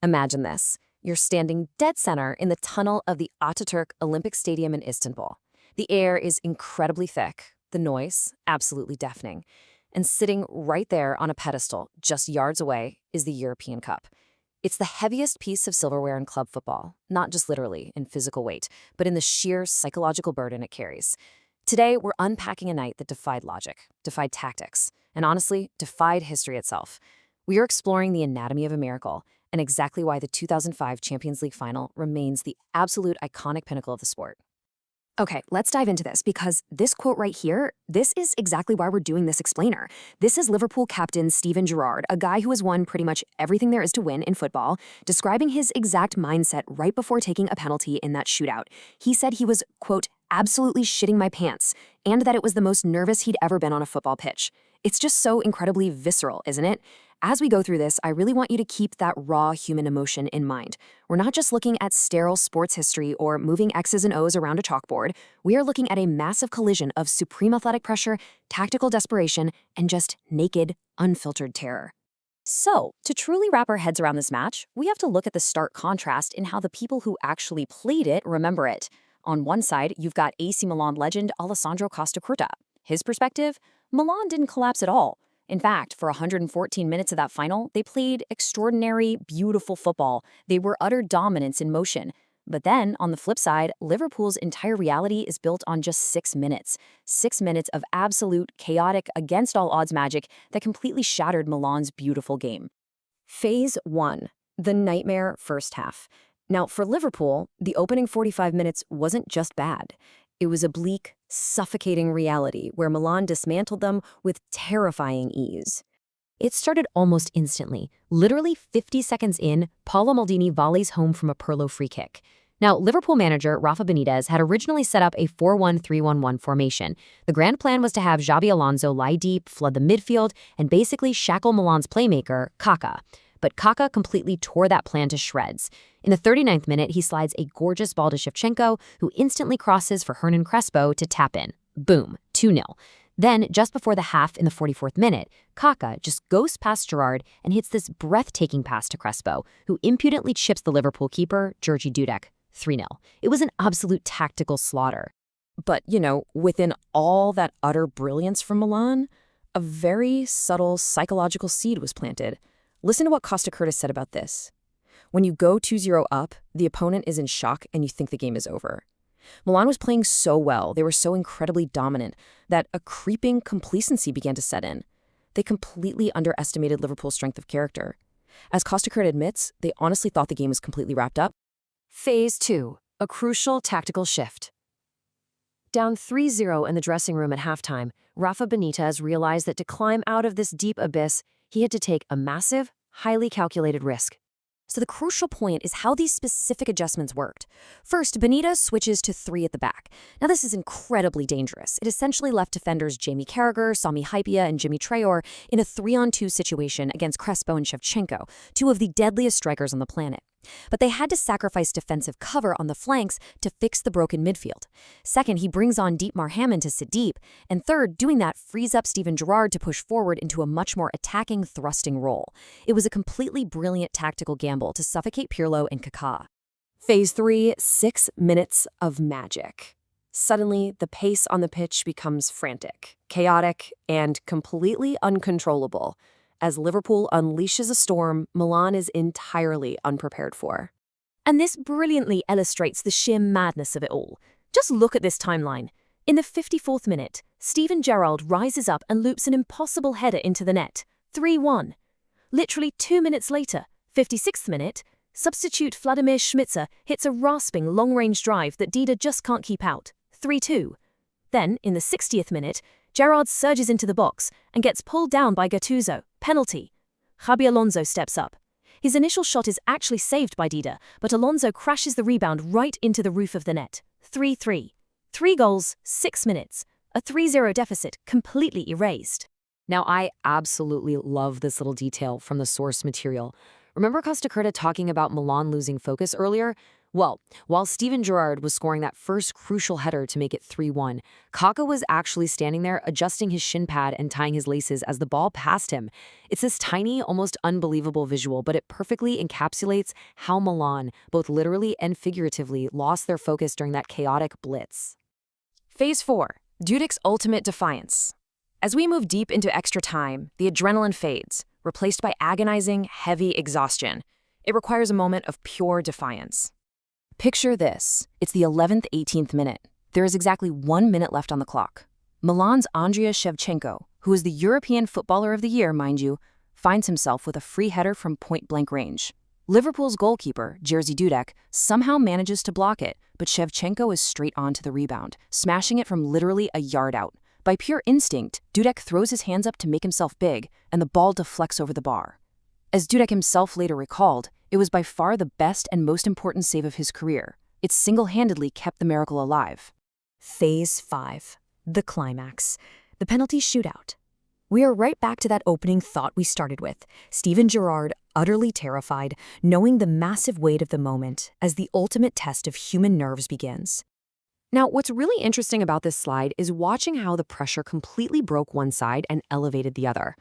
Imagine this. You're standing dead center in the tunnel of the Ataturk Olympic Stadium in Istanbul. The air is incredibly thick, the noise absolutely deafening. And sitting right there on a pedestal, just yards away, is the European Cup. It's the heaviest piece of silverware in club football, not just literally in physical weight, but in the sheer psychological burden it carries. Today, we're unpacking a night that defied logic, defied tactics, and honestly, defied history itself. We are exploring the anatomy of a miracle and exactly why the 2005 Champions League Final remains the absolute iconic pinnacle of the sport. Okay, let's dive into this because this quote right here, this is exactly why we're doing this explainer. This is Liverpool captain Steven Gerrard, a guy who has won pretty much everything there is to win in football, describing his exact mindset right before taking a penalty in that shootout. He said he was, quote, absolutely shitting my pants, and that it was the most nervous he'd ever been on a football pitch. It's just so incredibly visceral, isn't it? As we go through this, I really want you to keep that raw human emotion in mind. We're not just looking at sterile sports history or moving X's and O's around a chalkboard. We are looking at a massive collision of supreme athletic pressure, tactical desperation, and just naked, unfiltered terror. So, to truly wrap our heads around this match, we have to look at the stark contrast in how the people who actually played it remember it. On one side, you've got AC Milan legend Alessandro Costacurta. His perspective? Milan didn't collapse at all. In fact, for 114 minutes of that final, they played extraordinary, beautiful football. They were utter dominance in motion. But then, on the flip side, Liverpool's entire reality is built on just 6 minutes. 6 minutes of absolute, chaotic, against-all-odds magic that completely shattered Milan's beautiful game. Phase 1. The nightmare first half. Now, for Liverpool, the opening 45 minutes wasn't just bad. It was a bleak, suffocating reality where Milan dismantled them with terrifying ease. It started almost instantly. Literally 50 seconds in, Paolo Maldini volleys home from a Pirlo free kick. Now, Liverpool manager Rafa Benitez had originally set up a 4-1-3-1-1 formation. The grand plan was to have Xabi Alonso lie deep, flood the midfield, and basically shackle Milan's playmaker, Kaká. But Kaká completely tore that plan to shreds. In the 39th minute, he slides a gorgeous ball to Shevchenko, who instantly crosses for Hernan Crespo to tap in. Boom, 2-0. Then, just before the half in the 44th minute, Kaká just goes past Gerrard and hits this breathtaking pass to Crespo, who impudently chips the Liverpool keeper, Jerzy Dudek, 3-0. It was an absolute tactical slaughter. But, within all that utter brilliance from Milan, a very subtle psychological seed was planted. Listen to what Costacurta said about this. When you go 2-0 up, the opponent is in shock and you think the game is over. Milan was playing so well, they were so incredibly dominant, that a creeping complacency began to set in. They completely underestimated Liverpool's strength of character. As Costacurta admits, they honestly thought the game was completely wrapped up. Phase 2. A crucial tactical shift. Down 3-0 in the dressing room at halftime, Rafa Benitez realized that to climb out of this deep abyss, he had to take a massive, highly calculated risk. So the crucial point is how these specific adjustments worked. First, Benitez switches to 3 at the back. Now this is incredibly dangerous. It essentially left defenders Jamie Carragher, Sami Hyypiä, and Jimmy Traore in a 3-on-2 situation against Crespo and Shevchenko, 2 of the deadliest strikers on the planet. But they had to sacrifice defensive cover on the flanks to fix the broken midfield. Second, he brings on Dietmar Hamann to sit deep. And third, doing that frees up Steven Gerrard to push forward into a much more attacking, thrusting role. It was a completely brilliant tactical gamble to suffocate Pirlo and Kaká. Phase 3, 6 minutes of magic. Suddenly, the pace on the pitch becomes frantic, chaotic, and completely uncontrollable. As Liverpool unleashes a storm Milan is entirely unprepared for. And this brilliantly illustrates the sheer madness of it all. Just look at this timeline. In the 54th minute, Steven Gerrard rises up and loops an impossible header into the net, 3-1. Literally 2 minutes later, 56th minute, substitute Vladimír Šmicer hits a rasping long-range drive that Dida just can't keep out, 3-2. Then, in the 60th minute, Gerrard surges into the box and gets pulled down by Gattuso, penalty. Xabi Alonso steps up. His initial shot is actually saved by Dida, but Alonso crashes the rebound right into the roof of the net, 3-3. 3 goals, 6 minutes. A 3-0 deficit completely erased. Now, I absolutely love this little detail from the source material. Remember Costacurta talking about Milan losing focus earlier? Well, while Steven Gerrard was scoring that first crucial header to make it 3-1, Kaka was actually standing there adjusting his shin pad and tying his laces as the ball passed him. It's this tiny, almost unbelievable visual, but it perfectly encapsulates how Milan, both literally and figuratively, lost their focus during that chaotic blitz. Phase 4. Dudek's ultimate defiance. As we move deep into extra time, the adrenaline fades, replaced by agonizing, heavy exhaustion. It requires a moment of pure defiance. Picture this. It's the 11th, 18th minute. There is exactly 1 minute left on the clock. Milan's Andrea Shevchenko, who is the European Footballer of the Year, mind you, finds himself with a free header from point-blank range. Liverpool's goalkeeper, Jerzy Dudek, somehow manages to block it, but Shevchenko is straight on to the rebound, smashing it from literally a yard out. By pure instinct, Dudek throws his hands up to make himself big, and the ball deflects over the bar. As Dudek himself later recalled, it was by far the best and most important save of his career. It single-handedly kept the miracle alive. Phase 5. The climax. The penalty shootout. We are right back to that opening thought we started with. Steven Gerrard, utterly terrified, knowing the massive weight of the moment as the ultimate test of human nerves begins. Now, what's really interesting about this slide is watching how the pressure completely broke one side and elevated the other.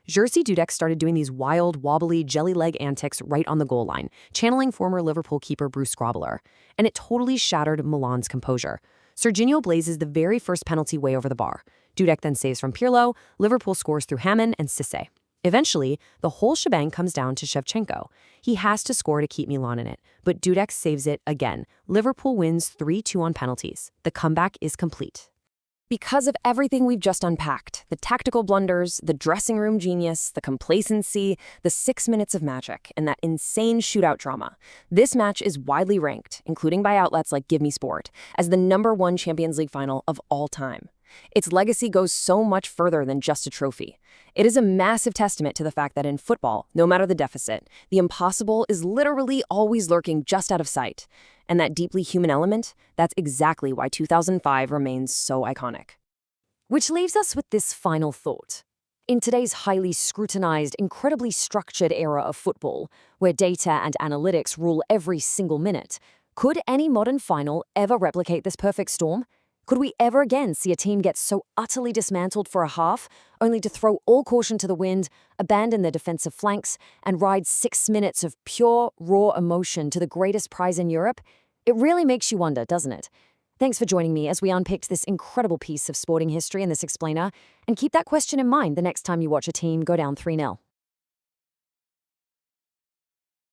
Jerzy Dudek started doing these wild, wobbly, jelly leg antics right on the goal line, channeling former Liverpool keeper Bruce Grobbelaar, and it totally shattered Milan's composure. Serginho blazes the very first penalty way over the bar. Dudek then saves from Pirlo, Liverpool scores through Hammond and Cisse. Eventually, the whole shebang comes down to Shevchenko. He has to score to keep Milan in it, but Dudek saves it again. Liverpool wins 3-2 on penalties. The comeback is complete. Because of everything we've just unpacked, the tactical blunders, the dressing room genius, the complacency, the 6 minutes of magic, and that insane shootout drama, this match is widely ranked, including by outlets like Give Me Sport, as the #1 Champions League final of all time. Its legacy goes so much further than just a trophy. It is a massive testament to the fact that in football, no matter the deficit, the impossible is literally always lurking just out of sight. And that deeply human element, that's exactly why 2005 remains so iconic. Which leaves us with this final thought. In today's highly scrutinized, incredibly structured era of football, where data and analytics rule every single minute, could any modern final ever replicate this perfect storm? Could we ever again see a team get so utterly dismantled for a half, only to throw all caution to the wind, abandon their defensive flanks, and ride 6 minutes of pure, raw emotion to the greatest prize in Europe? It really makes you wonder, doesn't it? Thanks for joining me as we unpicked this incredible piece of sporting history in this explainer, and keep that question in mind the next time you watch a team go down 3-0.